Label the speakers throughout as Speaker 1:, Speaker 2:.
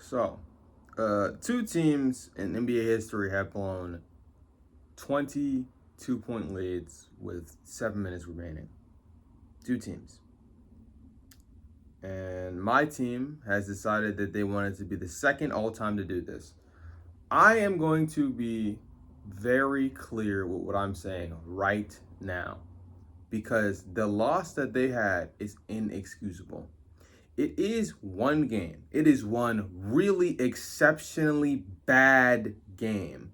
Speaker 1: So, two teams in NBA history have blown 22-point leads with 7 minutes remaining. Two teams. And my team has decided that they wanted to be the second all time to do this. I am going to be very clear with what I'm saying right now because the loss that they had is inexcusable. It is one game. It is one really exceptionally bad game.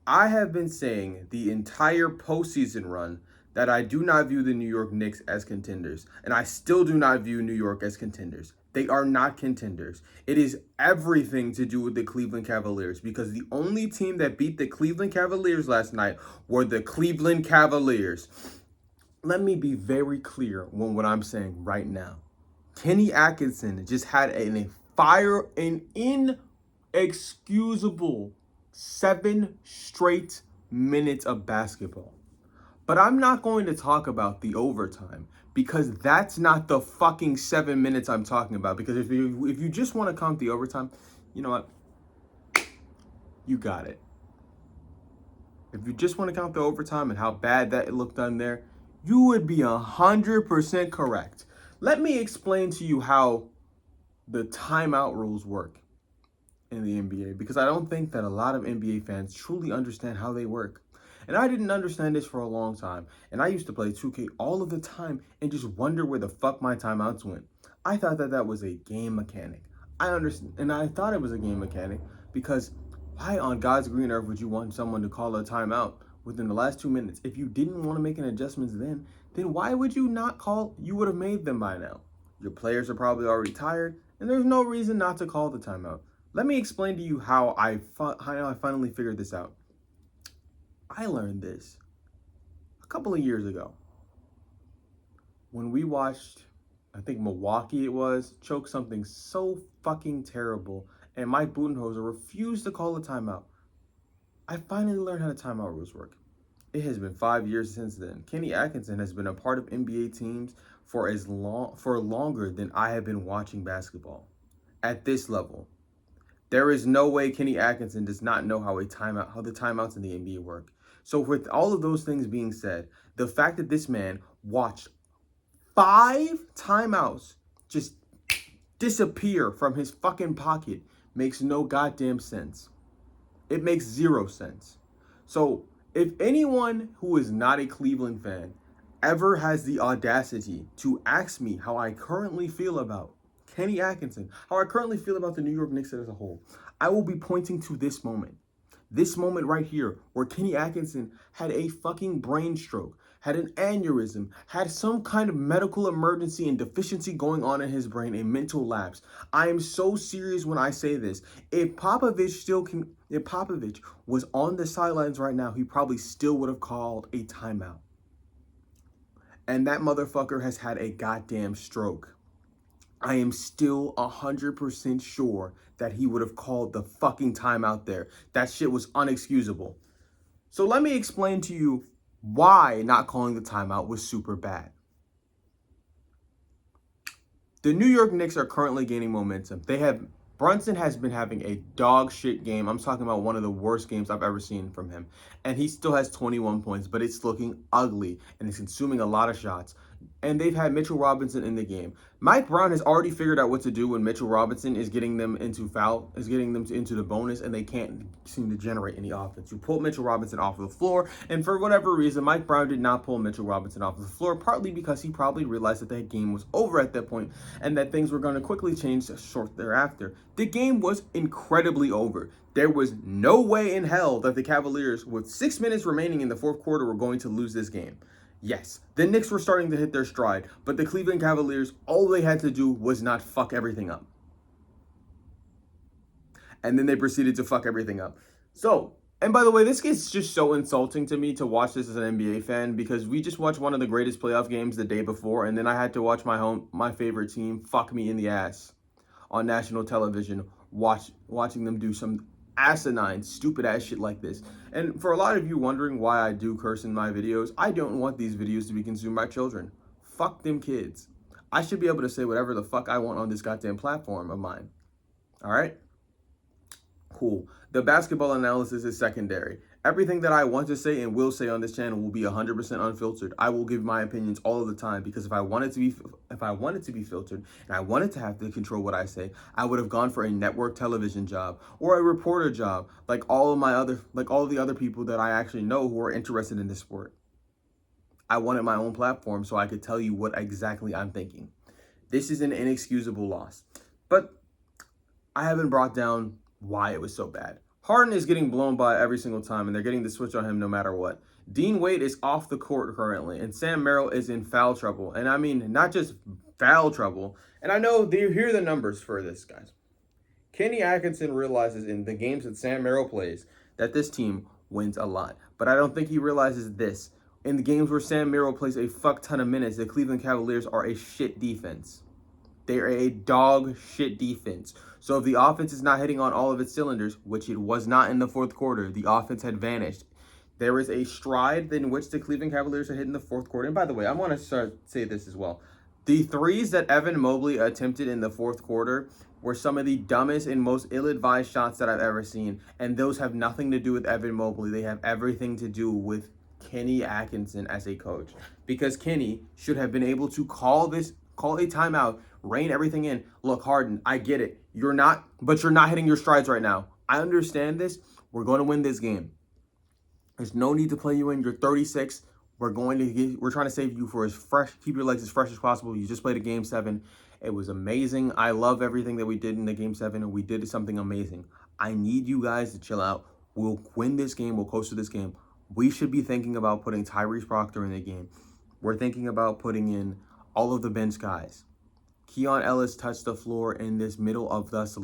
Speaker 1: I have been saying the entire postseason run that I do not view the New York Knicks as contenders, and I still do not view New York as contenders. They are not contenders. It is everything to do with the Cleveland Cavaliers because the only team that beat the Cleveland Cavaliers last night were the Cleveland Cavaliers. Let me be very clear on what I'm saying right now. Kenny Atkinson just had an inexcusable 7 straight minutes of basketball. But I'm not going to talk about the overtime because that's not the fucking 7 minutes I'm talking about. Because if you just want to count the overtime, you know what? You got it. If you just want to count the overtime and how bad that it looked on there, you would be 100% correct. Let me explain to you how the timeout rules work in the NBA because I don't think that a lot of NBA fans truly understand how they work. And I didn't understand this for a long time. And I used to play 2K all of the time and just wonder where the fuck my timeouts went. I thought that that was a game mechanic. I understand, and I thought it was a game mechanic because why on God's green earth would you want someone to call a timeout within the last 2 minutes? If you didn't want to make an adjustments then why would you not call? You would have made them by now. Your players are probably already tired, and there's no reason not to call the timeout. Let me explain to you how I finally figured this out. I learned this a couple of years ago when we watched, I think Milwaukee it was, choke something so fucking terrible, and Mike Budenholzer refused to call a timeout. I finally learned how the timeout rules work. It has been 5 years since then. Kenny Atkinson has been a part of NBA teams for longer than I have been watching basketball. At this level, there is no way Kenny Atkinson does not know how the timeouts in the NBA work. So with all of those things being said, the fact that this man watched 5 timeouts just disappear from his fucking pocket makes no goddamn sense. It makes 0 sense. So if anyone who is not a Cleveland fan ever has the audacity to ask me how I currently feel about Kenny Atkinson, how I currently feel about the New York Knicks as a whole, I will be pointing to this moment. This moment right here where Kenny Atkinson had a fucking brain stroke, had an aneurysm, had some kind of medical emergency and deficiency going on in his brain, a mental lapse. I am so serious when I say this. If Popovich was on the sidelines right now, he probably still would have called a timeout. And that motherfucker has had a goddamn stroke. I am still 100% sure that he would have called the fucking timeout there. That shit was unexcusable. So let me explain to you why not calling the timeout was super bad. The New York Knicks are currently gaining momentum. Brunson has been having a dog shit game. I'm talking about one of the worst games I've ever seen from him. And he still has 21 points, but it's looking ugly and he's consuming a lot of shots. And they've had Mitchell Robinson in the game. Mike Brown has already figured out what to do when Mitchell Robinson is getting them into into the bonus and they can't seem to generate any offense. You pull Mitchell Robinson off of the floor, and for whatever reason, Mike Brown did not pull Mitchell Robinson off of the floor, partly because he probably realized that the game was over at that point and that things were going to quickly change short thereafter. The game was incredibly over. There was no way in hell that the Cavaliers, with 6 minutes remaining in the fourth quarter, were going to lose this game. Yes, the Knicks were starting to hit their stride, but the Cleveland Cavaliers, all they had to do was not fuck everything up. And then they proceeded to fuck everything up. So, and by the way, this gets just so insulting to me to watch this as an NBA fan because we just watched one of the greatest playoff games the day before, and then I had to watch my favorite team fuck me in the ass on national television, watching them do some asinine, stupid ass shit like this. And for a lot of you wondering why I do curse in my videos, I don't want these videos to be consumed by children. Fuck them kids. I should be able to say whatever the fuck I want on this goddamn platform of mine. All right? Cool. The basketball analysis is secondary. Everything that I want to say and will say on this channel will be 100% unfiltered. I will give my opinions all of the time because if I wanted to be filtered and I wanted to have to control what I say, I would have gone for a network television job or a reporter job like all of the other people that I actually know who are interested in this sport. I wanted my own platform so I could tell you what exactly I'm thinking. This is an inexcusable loss. But I haven't brought down why it was so bad. Harden is getting blown by every single time, and they're getting the switch on him no matter what. Dean Wade is off the court currently, and Sam Merrill is in foul trouble. And I mean, not just foul trouble. And I know you hear the numbers for this, guys. Kenny Atkinson realizes in the games that Sam Merrill plays that this team wins a lot. But I don't think he realizes this. In the games where Sam Merrill plays a fuck ton of minutes, the Cleveland Cavaliers are a shit defense. They are a dog shit defense. So if the offense is not hitting on all of its cylinders, which it was not in the fourth quarter, the offense had vanished. There is a stride in which the Cleveland Cavaliers are hitting the fourth quarter. And by the way, I want to say this as well. The threes that Evan Mobley attempted in the fourth quarter were some of the dumbest and most ill-advised shots that I've ever seen. And those have nothing to do with Evan Mobley. They have everything to do with Kenny Atkinson as a coach. Because Kenny should have been able to call a timeout, rein everything in. Look, Harden, I get it. You're not hitting your strides right now. I understand this. We're going to win this game. There's no need to play you in. You're 36. We're trying to save you for keep your legs as fresh as possible. You just played a game 7. It was amazing. I love everything that we did in the game 7, and we did something amazing. I need you guys to chill out. We'll win this game. We'll coast to this game. We should be thinking about putting Tyrese Proctor in the game. We're thinking about putting in all of the bench guys. Keon Ellis touched the floor in this middle of us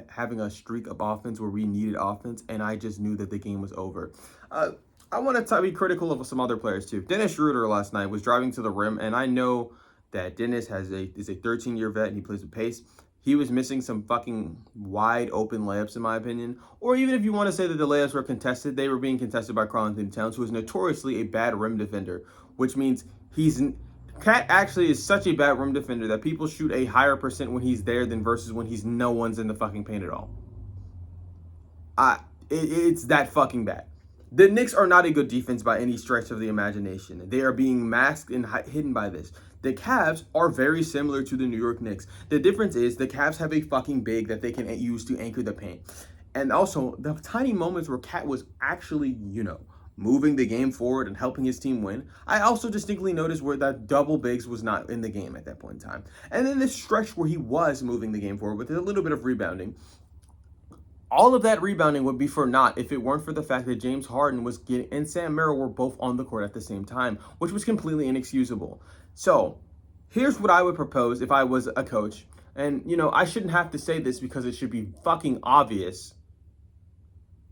Speaker 1: having a streak of offense where we needed offense, and I just knew that the game was over. I want to be critical of some other players too. Dennis Schroeder last night was driving to the rim, and I know that Dennis is a 13-year vet and he plays with pace. He was missing some fucking wide open layups, in my opinion. Or even if you want to say that the layups were contested, they were being contested by Karl-Anthony Towns, who is notoriously a bad rim defender, which means Cat actually is such a bad rim defender that people shoot a higher percent when he's there than versus when no one's in the fucking paint at all. It's that fucking bad. The Knicks are not a good defense by any stretch of the imagination. They are being masked and hidden by this. The Cavs are very similar to the New York Knicks. The difference is the Cavs have a fucking big that they can use to anchor the paint. And also, the tiny moments where Cat was actually, moving the game forward and helping his team win, I also distinctly noticed where that double bigs was not in the game at that point in time. And then this stretch where he was moving the game forward with a little bit of rebounding, all of that rebounding would be for naught if it weren't for the fact that James Harden and Sam Merrill were both on the court at the same time, which was completely inexcusable. So here's what I would propose if I was a coach. And, I shouldn't have to say this because it should be fucking obvious.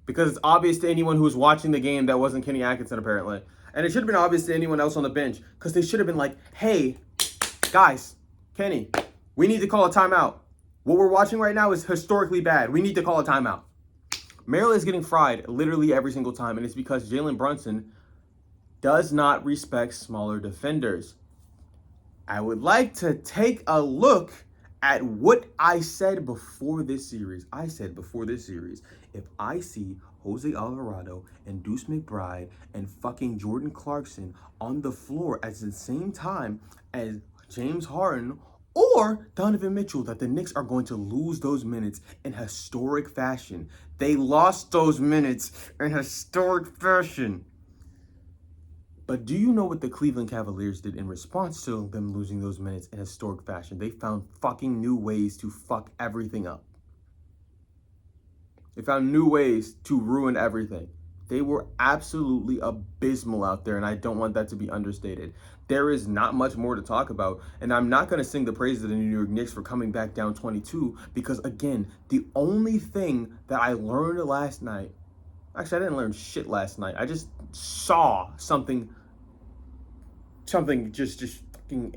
Speaker 1: Because it's obvious to anyone who was watching the game that wasn't Kenny Atkinson, apparently. And it should have been obvious to anyone else on the bench. Because they should have been like, hey, guys, Kenny, we need to call a timeout. What we're watching right now is historically bad. We need to call a timeout. Merrill is getting fried literally every single time. And it's because Jalen Brunson does not respect smaller defenders. I would like to take a look at what I said before this series. I said before this series, if I see Jose Alvarado and Deuce McBride and fucking Jordan Clarkson on the floor at the same time as James Harden or Donovan Mitchell, that the Knicks are going to lose those minutes in historic fashion. They lost those minutes in historic fashion. But do you know what the Cleveland Cavaliers did in response to them losing those minutes in historic fashion? They found fucking new ways to fuck everything up. They found new ways to ruin everything. They were absolutely abysmal out there, and I don't want that to be understated. There is not much more to talk about, and I'm not going to sing the praises of the New York Knicks for coming back down 22 because, again, the only thing that I learned last night, actually, I didn't learn shit last night. I just saw something just fucking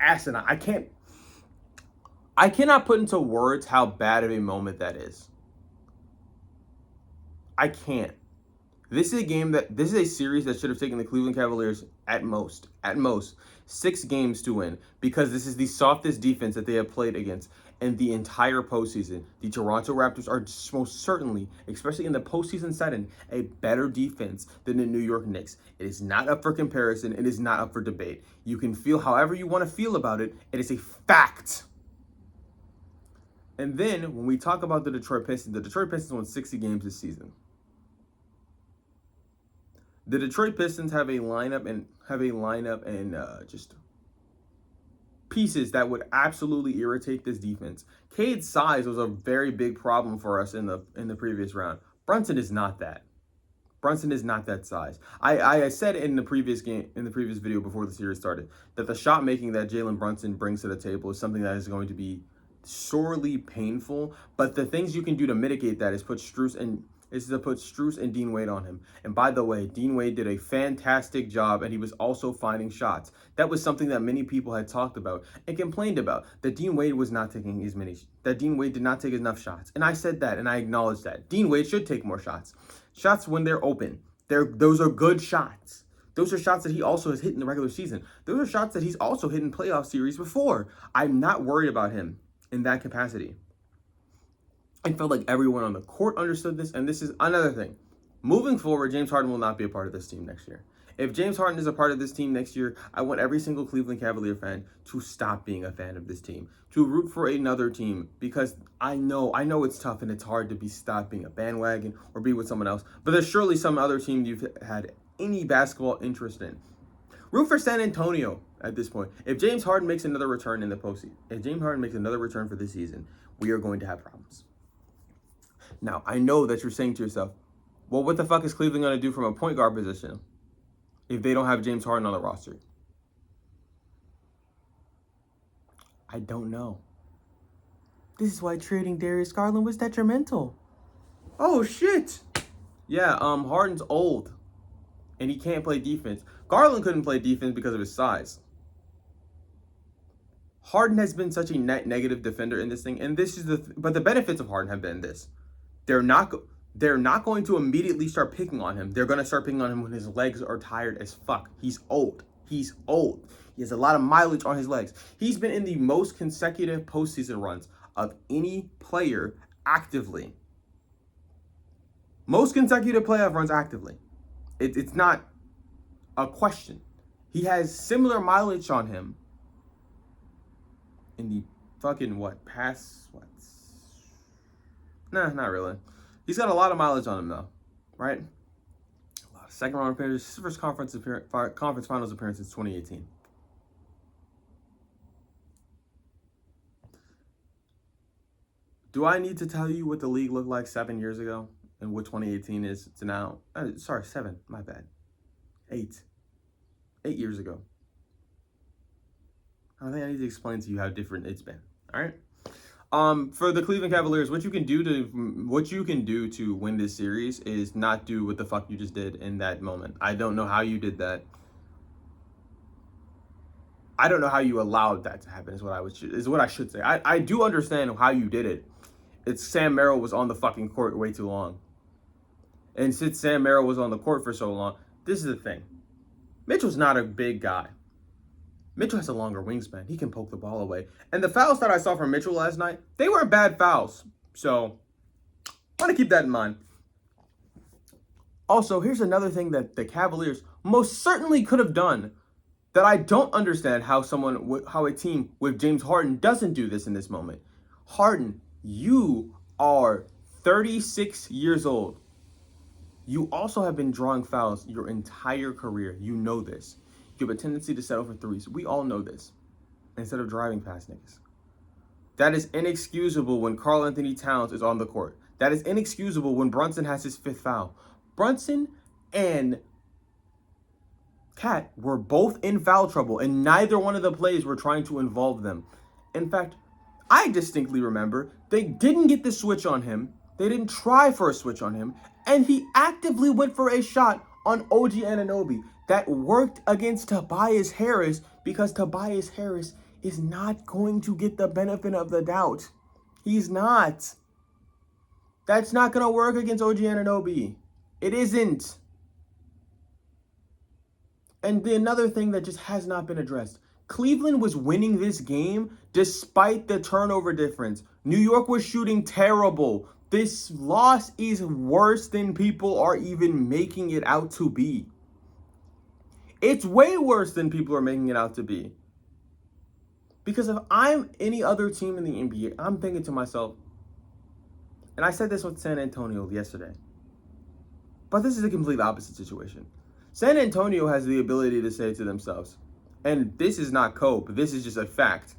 Speaker 1: asinine. I cannot put into words how bad of a moment that is. I can't. This is a series that should have taken the Cleveland Cavaliers at most 6 games to win because this is the softest defense that they have played against. in the entire postseason. The Toronto Raptors are most certainly, especially in the postseason setting, a better defense than the New York Knicks. It is not up for comparison. It is not up for debate. You can feel however you want to feel about it. It is a fact. And then when we talk about the Detroit Pistons won 60 games this season. The Detroit Pistons have a lineup and just pieces that would absolutely irritate this defense. Cade's size was a very big problem for us in the previous round. Brunson is not that. Brunson is not that size. I said in the previous video before the series started, that the shot making that Jalen Brunson brings to the table is something that is going to be sorely painful. But the things you can do to mitigate that is to put Strus and Dean Wade on him. And by the way, Dean Wade did a fantastic job, and he was also finding shots. That was something that many people had talked about and complained about, that Dean Wade was not taking that Dean Wade did not take enough shots. And I said that, and I acknowledged that. Dean Wade should take more shots. Shots when they're open. Those are good shots. Those are shots that he also has hit in the regular season. Those are shots that he's also hit in playoff series before. I'm not worried about him in that capacity. I felt like everyone on the court understood this, and this is another thing. Moving forward, James Harden will not be a part of this team next year. If James Harden is a part of this team next year, I want every single Cleveland Cavalier fan to stop being a fan of this team, to root for another team, because I know it's tough and it's hard to stop being a bandwagon or be with someone else, but there's surely some other team you've had any basketball interest in. Root for San Antonio at this point. If James Harden makes another return in the postseason, if James Harden makes another return for this season, we are going to have problems. Now, I know that you're saying to yourself, well, what the fuck is Cleveland going to do from a point guard position if they don't have James Harden on the roster? I don't know. This is why trading Darius Garland was detrimental. Oh, shit. Yeah, Harden's old, and he can't play defense. Garland couldn't play defense because of his size. Harden has been such a net negative defender in this thing, and this is but the benefits of Harden have been this. They're not going to immediately start picking on him. They're going to start picking on him when his legs are tired as fuck. He's old. He has a lot of mileage on his legs. He's been in the most consecutive postseason runs of any player actively. Most consecutive playoff runs actively. It's not a question. He has similar mileage on him in the fucking Nah, not really. He's got a lot of mileage on him though, right? A lot of second round appearances. His first conference finals appearance since 2018. Do I need to tell you what the league looked like 7 years ago and what 2018 is to now? 7, my bad. 8 years ago. I think I need to explain to you how different it's been. All right. For the Cleveland Cavaliers, what you can do to win this series is not do what the fuck you just did in that moment. I don't know how you did that. I don't know how you allowed that to happen. Is what I should say. I do understand how you did it. It's Sam Merrill was on the fucking court way too long, and since Sam Merrill was on the court for so long, this is the thing. Mitchell's not a big guy. Mitchell has a longer wingspan. He can poke the ball away. And the fouls that I saw from Mitchell last night, they weren't bad fouls. So, I want to keep that in mind. Also, here's another thing that the Cavaliers most certainly could have done that I don't understand how a team with James Harden doesn't do this in this moment. Harden, you are 36 years old. You also have been drawing fouls your entire career. You know this. You have a tendency to settle for threes. We all know this. Instead of driving past niggas. That is inexcusable when Karl Anthony Towns is on the court. That is inexcusable when Brunson has his 5th foul. Brunson and Cat were both in foul trouble, and neither one of the plays were trying to involve them. In fact, I distinctly remember they didn't get the switch on him. They didn't try for a switch on him, and he actively went for a shot on OG Anunoby that worked against Tobias Harris because Tobias Harris is not going to get the benefit of the doubt. He's not. That's not going to work against OG Anunoby. It isn't. And another thing that just has not been addressed. Cleveland was winning this game despite the turnover difference. New York was shooting terrible. This loss is worse than people are even making it out to be. It's way worse than people are making it out to be. Because if I'm any other team in the NBA, I'm thinking to myself, and I said this with San Antonio yesterday, but this is a complete opposite situation. San Antonio has the ability to say to themselves, and this is not cope, this is just a fact.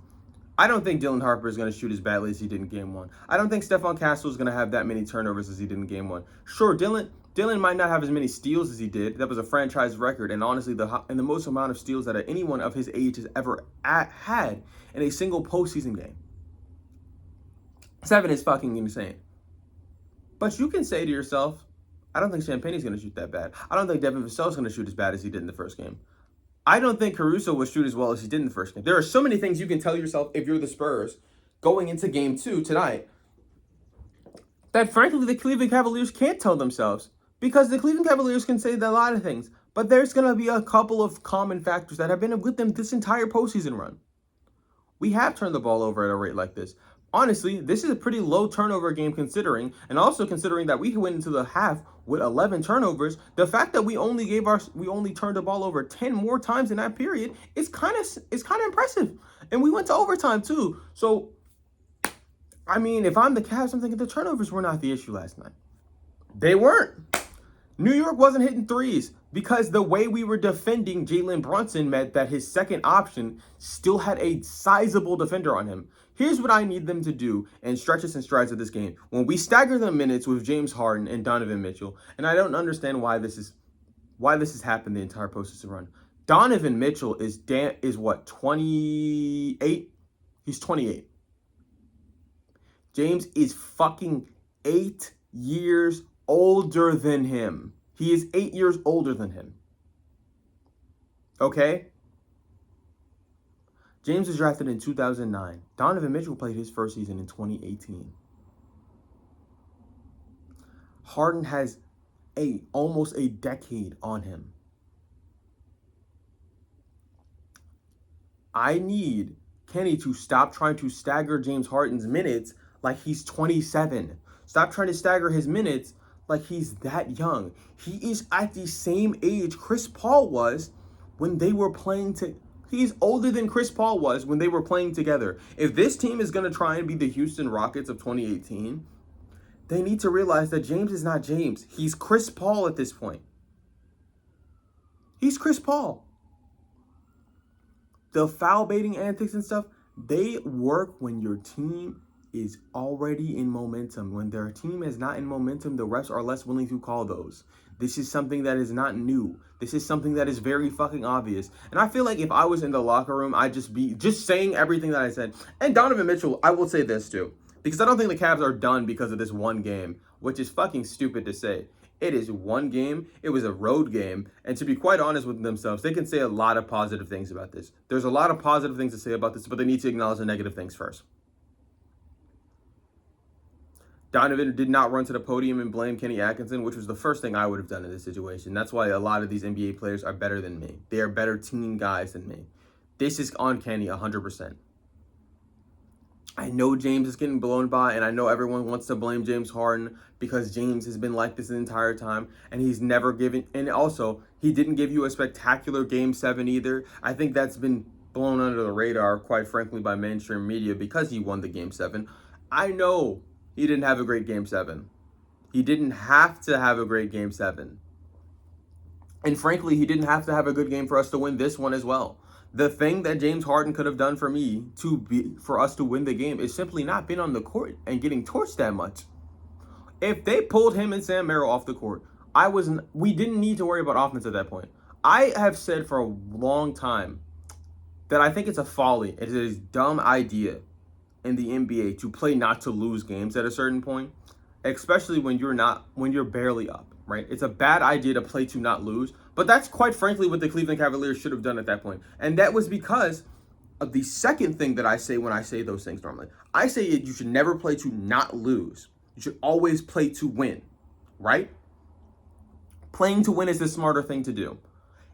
Speaker 1: I don't think Dylan Harper is going to shoot as badly as he did in game one. I don't think Stephon Castle is going to have that many turnovers as he did in game one. Sure, Dylan might not have as many steals as he did. That was a franchise record, and honestly, the most amount of steals that anyone of his age has ever had in a single postseason game. 7 is fucking insane. But you can say to yourself, I don't think Champagne's going to shoot that bad. I don't think Devin Vassell is going to shoot as bad as he did in the first game. I don't think Caruso will shoot as well as he did in the first game. There are so many things you can tell yourself if you're the Spurs going into game 2 tonight that frankly the Cleveland Cavaliers can't tell themselves, because the Cleveland Cavaliers can say a lot of things, but there's going to be a couple of common factors that have been with them this entire postseason run. We have turned the ball over at a rate like this. Honestly, this is a pretty low turnover game considering, and also considering that we went into the half with 11 turnovers. The fact that we only turned the ball over 10 more times in that period is kind of impressive. And we went to overtime too. So, I mean, if I'm the Cavs, I'm thinking the turnovers were not the issue last night. They weren't. New York wasn't hitting threes because the way we were defending Jalen Brunson meant that his second option still had a sizable defender on him. Here's what I need them to do in stretches and strides of this game. When we stagger the minutes with James Harden and Donovan Mitchell, and I don't understand why this has happened the entire postseason run. Donovan Mitchell is what, 28? He's 28. James is fucking 8 years older than him. He is 8 years older than him. Okay? James was drafted in 2009. Donovan Mitchell played his first season in 2018. Harden has almost a decade on him. I need Kenny to stop trying to stagger James Harden's minutes like he's 27. Stop trying to stagger his minutes like he's that young. He is at the same age Chris Paul was when they were playing He's older than Chris Paul was when they were playing together. If this team is going to try and be the Houston Rockets of 2018, they need to realize that James is not James. He's Chris Paul at this point. He's Chris Paul. The foul baiting antics and stuff, they work when your team is already in momentum. When their team is not in momentum, the refs are less willing to call those. This is something that is not new. This is something that is very fucking obvious. And I feel like if I was in the locker room, I'd just be saying everything that I said. And Donovan Mitchell, I will say this too, because I don't think the Cavs are done because of this one game, which is fucking stupid to say. It is one game. It was a road game. And to be quite honest with themselves, they can say a lot of positive things about this. There's a lot of positive things to say about this, but they need to acknowledge the negative things first. Donovan did not run to the podium and blame Kenny Atkinson, which was the first thing I would have done in this situation. That's why a lot of these NBA players are better than me. They are better team guys than me. This is on Kenny 100%. I know James is getting blown by, and I know everyone wants to blame James Harden because James has been like this the entire time, and he's never given, and also, he didn't give you a spectacular Game 7 either. I think that's been blown under the radar, quite frankly, by mainstream media because he won the Game 7. I know he didn't have a great Game 7. He didn't have to have a great Game 7. And frankly, he didn't have to have a good game for us to win this one as well. The thing that James Harden could have done for us to win the game is simply not been on the court and getting torched that much. If they pulled him and Sam Merrill off the court, we didn't need to worry about offense at that point. I have said for a long time that I think it's a folly. It is a dumb idea in the NBA to play not to lose games at a certain point, especially when you're barely up, right? It's a bad idea to play to not lose, but that's quite frankly what the Cleveland Cavaliers should have done at that point. And that was because of the second thing that I say when I say those things normally. I say you should never play to not lose. You should always play to win, right? Playing to win is the smarter thing to do.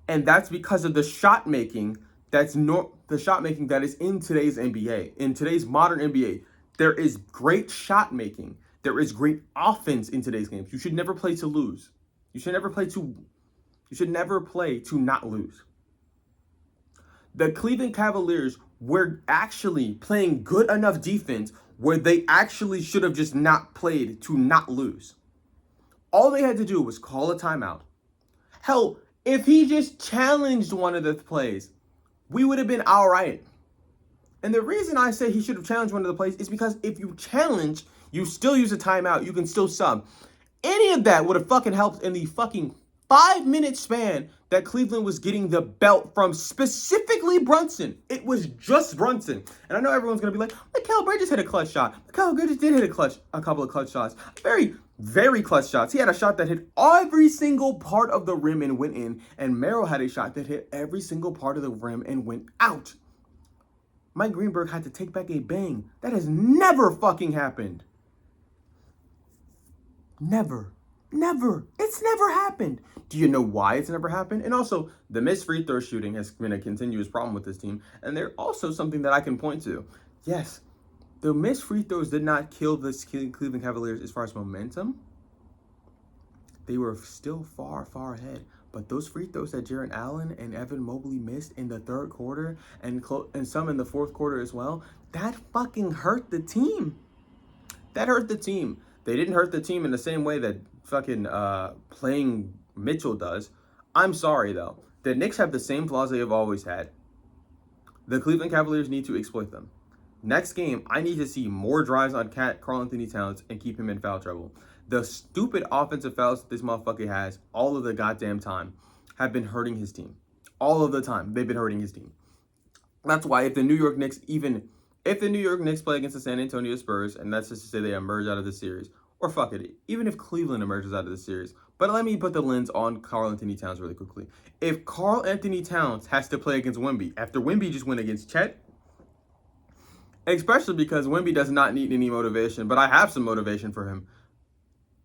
Speaker 1: And that's because of the shot making the shot making that is in today's NBA, in today's modern NBA. There is great shot making. There is great offense in today's games. You should never play to lose. You should never play to not lose. The Cleveland Cavaliers were actually playing good enough defense where they actually should have just not played to not lose. All they had to do was call a timeout. Hell, if he just challenged one of the plays, we would have been all right. And the reason I say he should have challenged one of the plays is because if you challenge, you still use a timeout, you can still sub. Any of that would have fucking helped in the fucking 5-minute span that Cleveland was getting the belt from specifically Brunson. It was just Brunson. And I know everyone's going to be like, Mikal Bridges hit a clutch shot. Mikal Bridges did hit a couple of clutch shots. Very, very clutch shots. He had a shot that hit every single part of the rim and went in. And Merrill had a shot that hit every single part of the rim and went out. Mike Greenberg had to take back a bang. That has never fucking happened. Never. It's never happened. Do you know why it's never happened? And also, the missed free throw shooting has been a continuous problem with this team. And they're also something that I can point to. Yes, the missed free throws did not kill the Cleveland Cavaliers as far as momentum. They were still far, far ahead. But those free throws that Jarrett Allen and Evan Mobley missed in the third quarter and some in the fourth quarter as well, that fucking hurt the team. That hurt the team. They didn't hurt the team in the same way that fucking playing Mitchell does. I'm sorry, though. The Knicks have the same flaws they have always had. The Cleveland Cavaliers need to exploit them. Next game, I need to see more drives on Karl-Anthony Towns and keep him in foul trouble. The stupid offensive fouls that this motherfucker has all of the goddamn time have been hurting his team. All of the time, they've been hurting his team. That's why if the New York Knicks play against the San Antonio Spurs, and that's just to say they emerge out of the series, or fuck it, even if Cleveland emerges out of the series. But let me put the lens on Karl-Anthony Towns really quickly. If Karl-Anthony Towns has to play against Wemby, after Wemby just went against Chet, especially because Wemby does not need any motivation, but I have some motivation for him.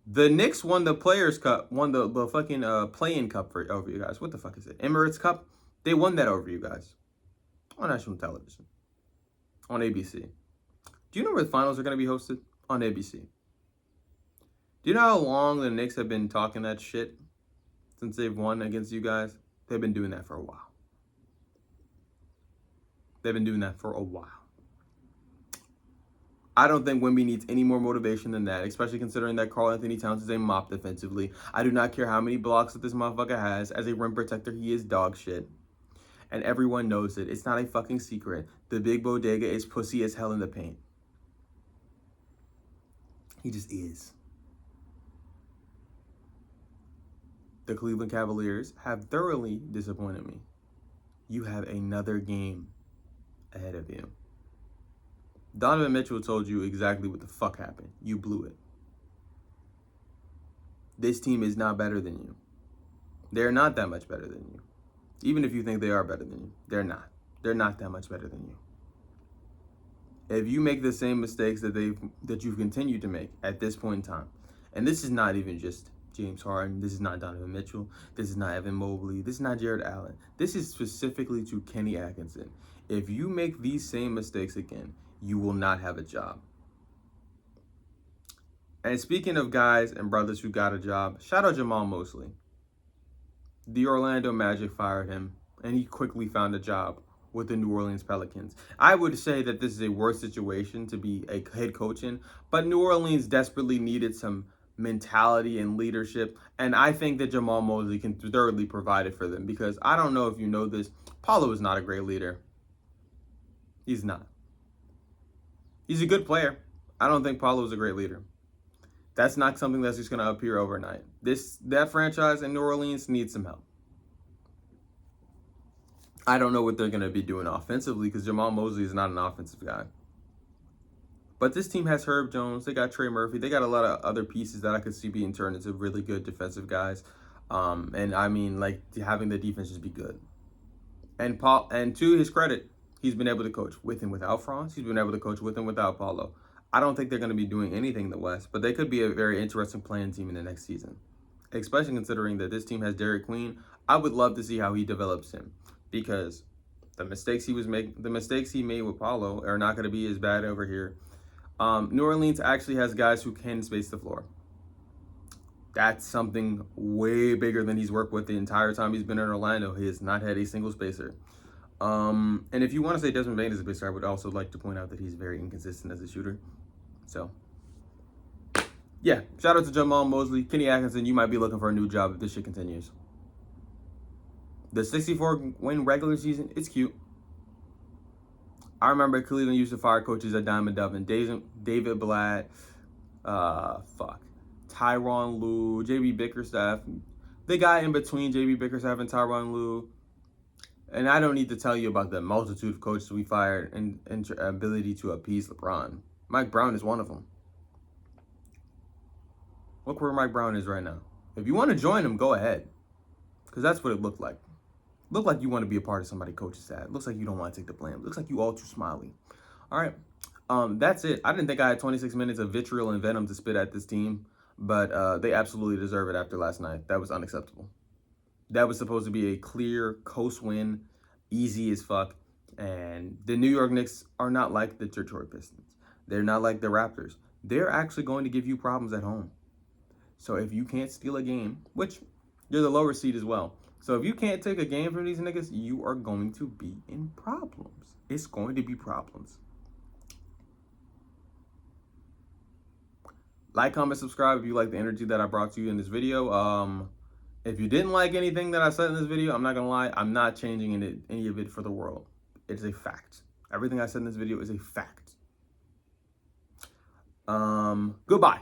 Speaker 1: The Knicks won the Players' Cup, won the fucking play-in cup over you guys. What the fuck is it? Emirates Cup? They won that over you guys. On national television. On ABC. Do you know where the finals are going to be hosted? On ABC. Do you know how long the Knicks have been talking that shit since they've won against you guys? They've been doing that for a while. I don't think Wemby needs any more motivation than that, especially considering that Karl-Anthony Towns is a mop defensively. I do not care how many blocks that this motherfucker has. As a rim protector, he is dog shit. And everyone knows it. It's not a fucking secret. The big bodega is pussy as hell in the paint. He just is. The Cleveland Cavaliers have thoroughly disappointed me. You have another game ahead of you. Donovan Mitchell told you exactly what the fuck happened. You blew it. This team is not better than you. They're not that much better than you. Even if you think they are better than you, they're not. They're not that much better than you. If you make the same mistakes that you've continued to make at this point in time, and this is not even just James Harden, this is not Donovan Mitchell, this is not Evan Mobley, this is not Jarrett Allen. This is specifically to Kenny Atkinson. If you make these same mistakes again, you will not have a job. And speaking of guys and brothers who got a job, shout out Jamal Mosley. The Orlando Magic fired him, and he quickly found a job with the New Orleans Pelicans. I would say that this is a worse situation to be a head coach in, but New Orleans desperately needed some mentality and leadership, and I think that Jamal Mosley can thoroughly provide it for them, because I don't know if you know this, Paolo is not a great leader. He's not. He's a good player. I don't think Paolo is a great leader. That's not something that's just going to appear overnight. That franchise in New Orleans needs some help. I don't know what they're going to be doing offensively because Jamal Mosley is not an offensive guy. But this team has Herb Jones. They got Trey Murphy. They got a lot of other pieces that I could see being turned into really good defensive guys. And I mean, like, having the defense just be good. And to his credit, he's been able to coach with and without Franz. He's been able to coach with and without Paulo. I don't think they're going to be doing anything in the West, but they could be a very interesting playing team in the next season, especially considering that this team has Derek Queen. I would love to see how he develops him, because The mistakes he made with Paulo are not going to be as bad over here. New Orleans actually has guys who can space the floor. That's something way bigger than he's worked with the entire time he's been in Orlando. He has not had a single spacer. And if you want to say Desmond Bane is a spacer, I would also like to point out that he's very inconsistent as a shooter. So, yeah, shout out to Jamal Mosley. Kenny Atkinson, you might be looking for a new job if this shit continues. The 64-win regular season, it's cute. I remember Cleveland used to fire coaches at Diamond Duffin, David Blatt, Tyronn Lue, JB Bickerstaff, the guy in between JB Bickerstaff and Tyronn Lue. And I don't need to tell you about the multitude of coaches we fired and ability to appease LeBron. Mike Brown is one of them. Look where Mike Brown is right now. If you want to join him, go ahead. Because that's what it looked like. Looked like you want to be a part of somebody coach's sad. Looks like you don't want to take the blame. Looks like you all too smiley. All right. That's it. I didn't think I had 26 minutes of vitriol and venom to spit at this team, but they absolutely deserve it after last night. That was unacceptable. That was supposed to be a clear coast win, easy as fuck. And the New York Knicks are not like the Detroit Pistons. They're not like the Raptors. They're actually going to give you problems at home. So if you can't steal a game, which you're the lower seed as well. So if you can't take a game from these niggas, you are going to be in problems. It's going to be problems. Like, comment, subscribe if you like the energy that I brought to you in this video. If you didn't like anything that I said in this video, I'm not going to lie. I'm not changing any of it for the world. It's a fact. Everything I said in this video is a fact. Goodbye.